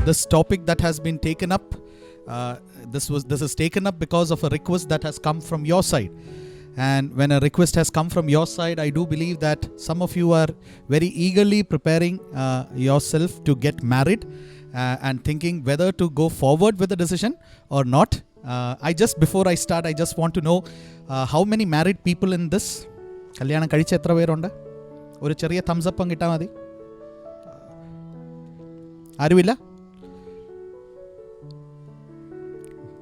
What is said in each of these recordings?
this topic that has been taken up, this is taken up because of a request that has come from your side. And when a request has come from your side, I do believe that some of you are very eagerly preparing yourself to get married and thinking whether to go forward with the decision or not. Before I start, I just want to know how many married people in this. കല്യാണം കഴിച്ച എത്ര പേരുണ്ട്? ഒരു ചെറിയ thumbs up കിട്ടാൽ മതി. ആരുമില്ല?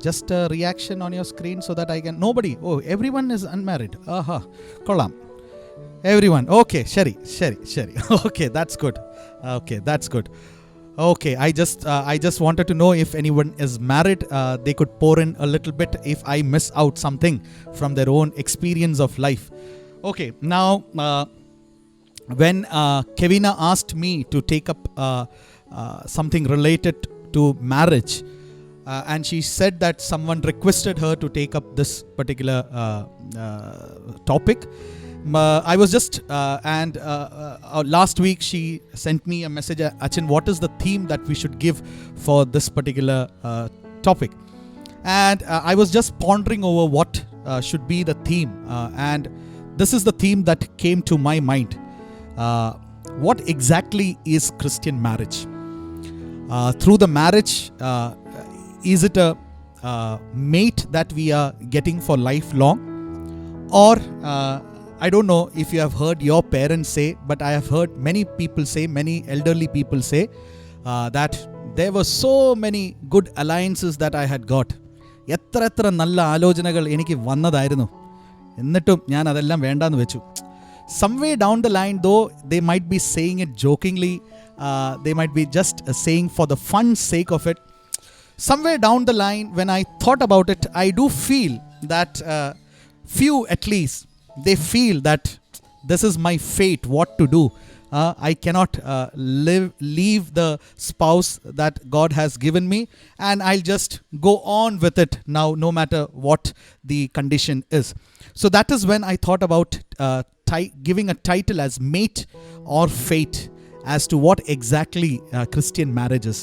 Just a reaction on your screen so that I can. Nobody. Oh, everyone is unmarried. Aha, kolam. Everyone. Okay, shari. Okay, that's good. Okay, I just wanted to know if anyone is married. They could pour in a little bit if I miss out something from their own experience of life. Okay, now when Kevina asked me to take up something related to marriage. And she said that someone requested her to take up this particular topic. I was just, last week she sent me a message, Achin, what is the theme that we should give for this particular topic? And I was just pondering over what should be the theme. And this is the theme that came to my mind. What exactly is Christian marriage? Through the marriage, is it a mate that we are getting for lifelong? Or I don't know if you have heard your parents say, but I have heard many people say, many elderly people say that there were so many good alliances that I had got. എത്ര നല്ല ആലോചനകൾ എനിക്ക് വന്നതായിരുന്നു, എന്നിട്ടും ഞാൻ അതെല്ലാം വേണ്ടാന്ന് വെച്ചു. Somewhere down the line, though they might be saying it jokingly, they might be just saying for the fun sake of it. Somewhere down the line, when I thought about it, I do feel that few at least, they feel that this is my fate, what to do. I cannot leave the spouse that God has given me, and I'll just go on with it now, no matter what the condition is. So that is when I thought about giving a title as mate or fate as to what exactly Christian marriage is.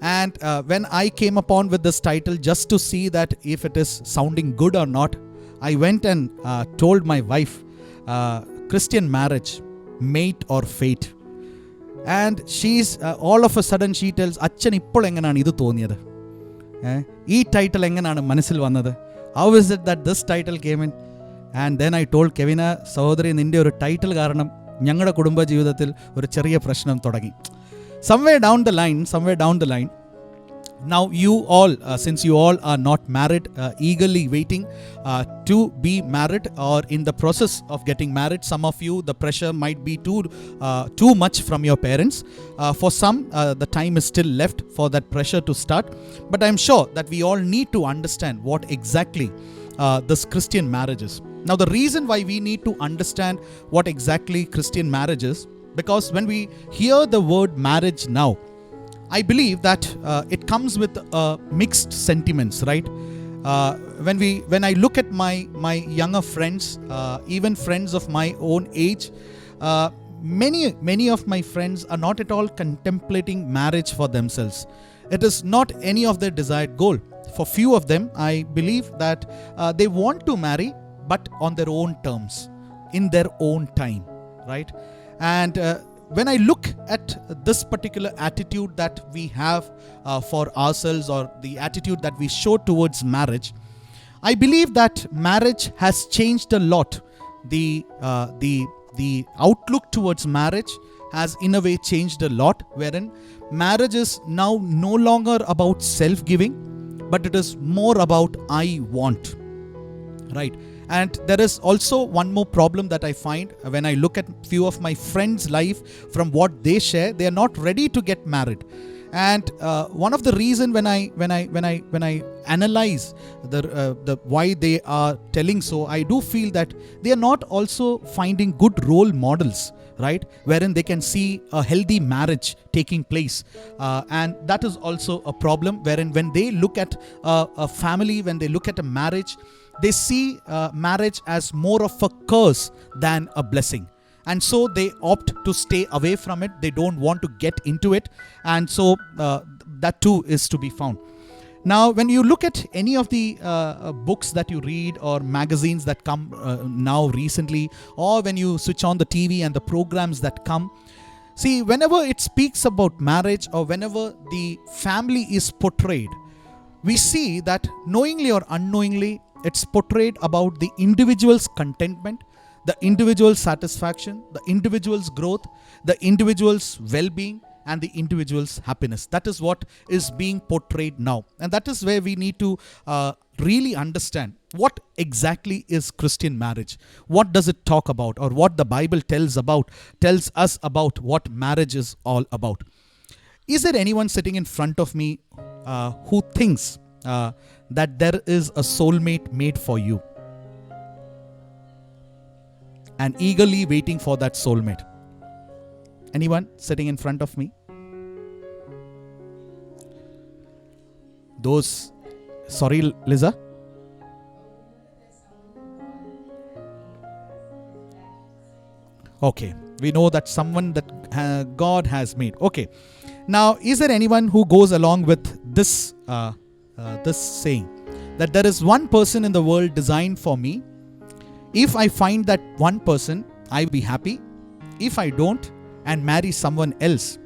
And when I came upon with this title, just to see that if it is sounding good or not, I went and told my wife, Christian marriage, mate or fate. And she's all of a sudden she tells, Achan ippol engananu idu thoniyadu? Ee title engananu manasil vannadu? How is it that this title came in? And then I told Kevina, Sahodari, ninde oru title karanam ഞങ്ങളുടെ കുടുംബ ജീവിതത്തിൽ ഒരു ചെറിയ പ്രശ്നം തുടങ്ങി. Somewhere down the line, now you all, since you all are not married, eagerly waiting to be married or in the process of getting married, some of you, the pressure might be too much from your parents. For some, the time is still left for that pressure to start. But I'm sure that we all need to understand what exactly this Christian marriage is. Now, the reason why we need to understand what exactly Christian marriage is, because when we hear the word marriage now, I believe that it comes with mixed sentiments, right? When I look at my younger friends, even friends of my own age, many of my friends are not at all contemplating marriage for themselves. It is not any of their desired goal. For few of them, I believe that they want to marry, but on their own terms, in their own time, right? And when I look at this particular attitude that we have for ourselves, or the attitude that we show towards marriage, I believe that marriage has changed a lot. The outlook towards marriage has in a way changed a lot, wherein marriage is now no longer about self-giving, but it is more about I want, right? And there is also one more problem that I find when I look at few of my friends' life, from what they share, they are not ready to get married. And one of the reason when I analyze the why they are telling so, I do feel that they are not also finding good role models, right, wherein they can see a healthy marriage taking place, and that is also a problem, wherein when they look at a family, when they look at a marriage, they see marriage as more of a curse than a blessing. And so they opt to stay away from it. They don't want to get into it. And so that too is to be found. Now, when you look at any of the books that you read or magazines that come now recently, or when you switch on the TV and the programs that come, see, whenever it speaks about marriage or whenever the family is portrayed, we see that knowingly or unknowingly, it's portrayed about the individual's contentment, the individual's satisfaction, the individual's growth, the individual's well-being, and the individual's happiness. That is what is being portrayed now. And that is where we need to really understand what exactly is Christian marriage. What does it talk about, or what the Bible tells us about what marriage is all about. Is there anyone sitting in front of me who thinks that there is a soulmate made for you and eagerly waiting for that soulmate? Anyone sitting in front of me? Sorry, Liza? Okay, we know that someone that God has made. Okay, now is there anyone who goes along with this saying that there is one person in the world designed for me? If I find that one person, I'll be happy. If I don't and marry someone else,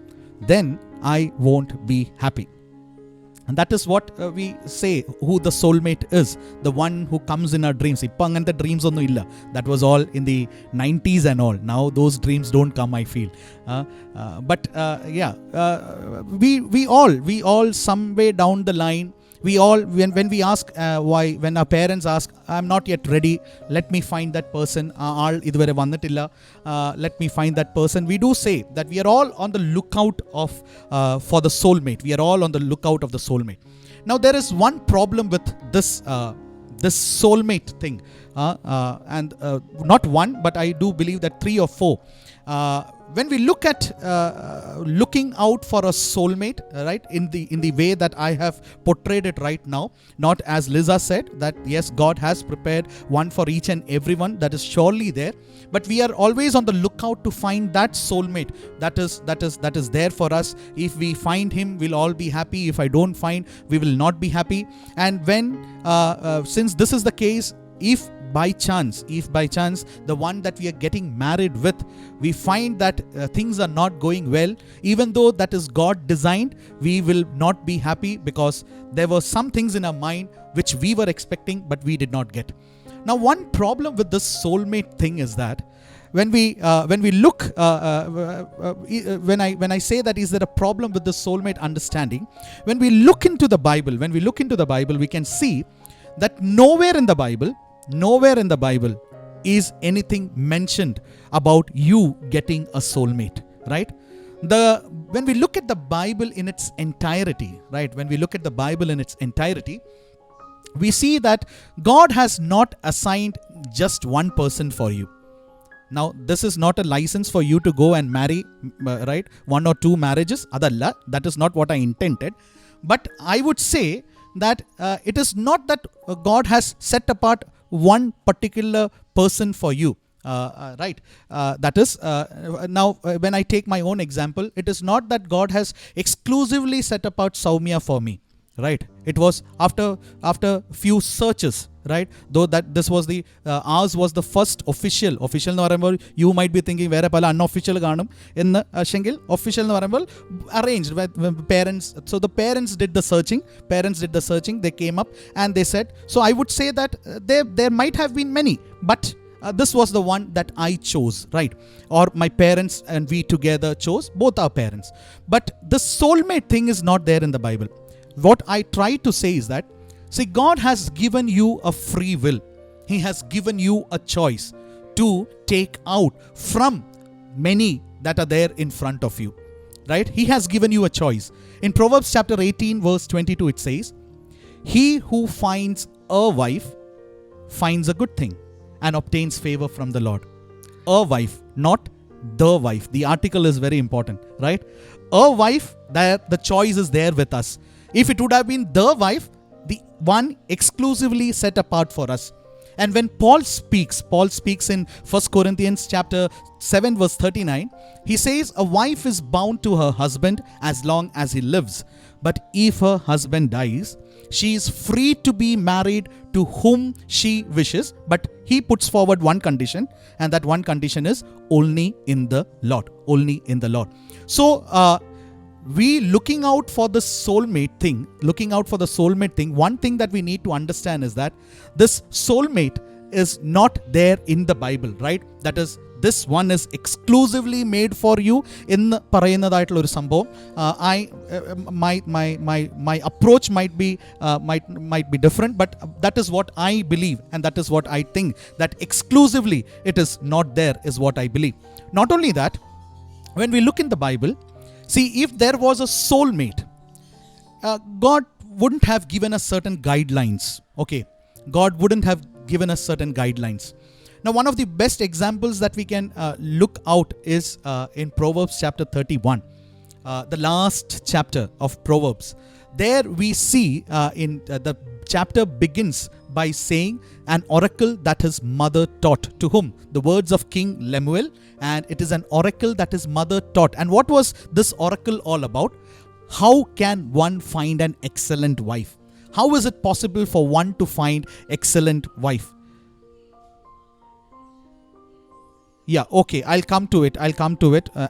then I won't be happy. And that is what we say who the soulmate is, the one who comes in our dreams. The dreams that was all in the 90s and all. Now those dreams don't come, I feel. We all some way down the line, we all, when we ask why, when our parents ask, I'm not yet ready, let me find that person, let me find that person, we do say that we are all on the lookout for the soulmate. We are all on the lookout of the soulmate. Now there is one problem with this soulmate thing, and not one, but I do believe that 3 or 4. When we look at looking out for a soulmate, right, in the way that I have portrayed it right now, not as Liza said, that yes, God has prepared one for each and everyone, that is surely there, but we are always on the lookout to find that soulmate that is there for us. If we find him, we'll all be happy. If I don't find, we will not be happy. And when since this is the case, if by chance the one that we are getting married with, we find that things are not going well, even though that is God designed, we will not be happy because there were some things in our mind which we were expecting but we did not get. Now one problem with this soulmate thing is that when we look, when I say that is there a problem with the soulmate understanding, when we look into the Bible, we can see that nowhere in the Bible is anything mentioned about you getting a soulmate, right? When we look at the Bible in its entirety, we see that God has not assigned just one person for you. Now, this is not a license for you to go and marry, right? 1 or 2 marriages. That is not what I intended. But I would say that it is not that God has set apart one particular person for you, right? That is, now when I take my own example, it is not that God has exclusively set apart Soumya for me, right? It was after few searches, right? Though that this was the ours was the first official no പറയുമ്പോൾ you might be thinking വേറെ പല unofficial കാണും എന്ന് പക്ഷെങ്കിൽ official no പറയുമ്പോൾ arranged with parents. So the parents did the searching, they came up and they said, so I would say that there might have been many, but this was the one that I chose, right? Or my parents and we together chose, both our parents. But the soulmate thing is not there in the Bible. What I try to say is that, see, God has given you a free will. He has given you a choice to take out from many that are there in front of you, right? He has given you a choice. In Proverbs chapter 18 verse 22 it says, he who finds a wife finds a good thing and obtains favor from the Lord. A wife, not the wife. The article is very important, right? A wife, the choice is there with us. If it would have been the wife, the one exclusively set apart for us. And when Paul speaks in 1 Corinthians chapter 7 verse 39, he says, a wife is bound to her husband as long as he lives. But if her husband dies, she is free to be married to whom she wishes. But he puts forward one condition, and that one condition is only in the Lord. Only in the Lord. So, we looking out for the soulmate thing, one thing that we need to understand is that this soulmate is not there in the Bible, right? That is, this one is exclusively made for you in പറയുന്നതായിട്ടുള്ള ഒരു സംഭവം. My approach might be different, but that is what I believe, and that is what I think, that exclusively it is not there is what I believe. Not only that, when we look in the Bible, see, if there was a soulmate, God wouldn't have given us certain guidelines. Okay, God wouldn't have given us certain guidelines. Now, one of the best examples that we can look out is in Proverbs chapter 31, the last chapter of Proverbs. There we see the chapter begins by saying an oracle that his mother taught to whom? The words of King Lemuel, and it is an oracle that his mother taught. And what was this oracle all about? How can one find an excellent wife? How is it possible for one to find excellent wife? Yeah, okay, I'll come to it.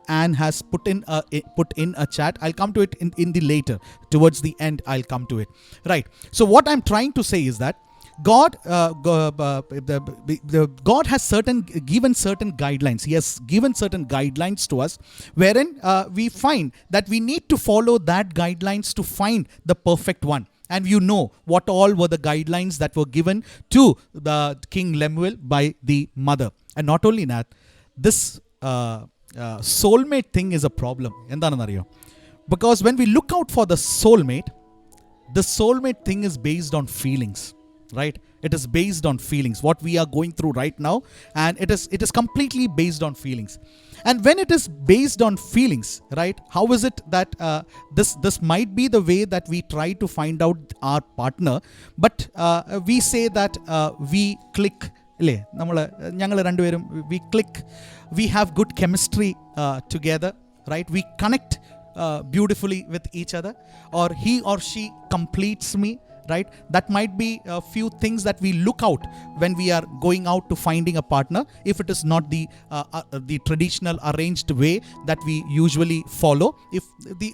Anne has put in a chat. I'll come to it in the later. Towards the end, I'll come to it. Right. So what I'm trying to say is that God has given certain guidelines. He has given certain guidelines to us, wherein we find that we need to follow that guidelines to find the perfect one. And you know what all were the guidelines that were given to the King Lemuel by the mother. And not only that, this soulmate thing is a problem. Because when we look out for the soulmate thing is based on feelings, right? It is based on feelings, what we are going through right now, and it is completely based on feelings. And when it is based on feelings, right, how is it that this might be the way that we try to find out our partner, but we say that we click, we click, we have good chemistry together, right? We connect beautifully with each other, or he or she completes me, right? That might be a few things that we look out when we are going out to finding a partner, if it is not the traditional arranged way that we usually follow. If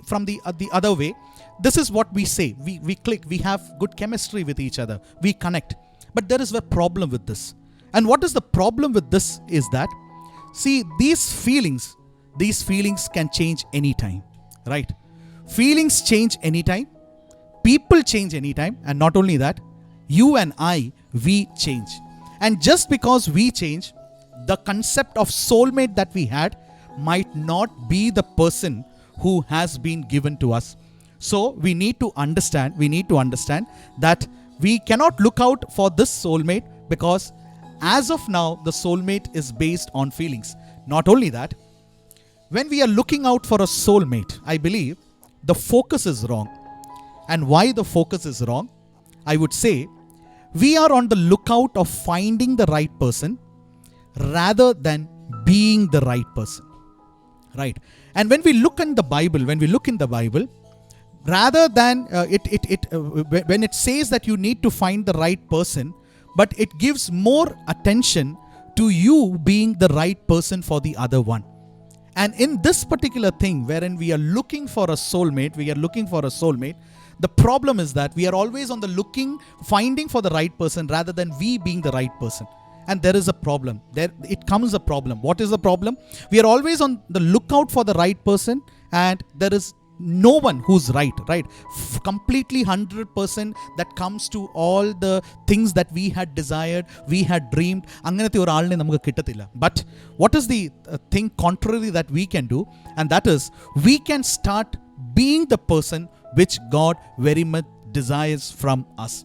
from the other way, this is what we say. We click, we have good chemistry with each other, we connect. But there is a problem with this. And what is the problem with this is that, see, these feelings can change anytime, right? Feelings change anytime. People change anytime. And not only that, you and I, we change. And just because we change, the concept of soulmate that we had might not be the person who has been given to us. So we need to understand that we cannot look out for this soulmate, because as of now, the soulmate is based on feelings. Not only that, when we are looking out for a soulmate, I believe the focus is wrong. And why the focus is wrong? I would say we are on the lookout of finding the right person rather than being the right person, right? And when we look in the Bible, rather than when it says that you need to find the right person, but it gives more attention to you being the right person for the other one. And in this particular thing, wherein we are looking for a soulmate, the problem is that we are always on the finding for the right person rather than we being the right person. And there is a problem. It comes a problem. What is the problem? We are always on the lookout for the right person, and there is no one who's right? Completely 100% that comes to all the things that we had desired, we had dreamed. But what is the thing contrary that we can do? And that is, we can start being the person which God very much desires from us.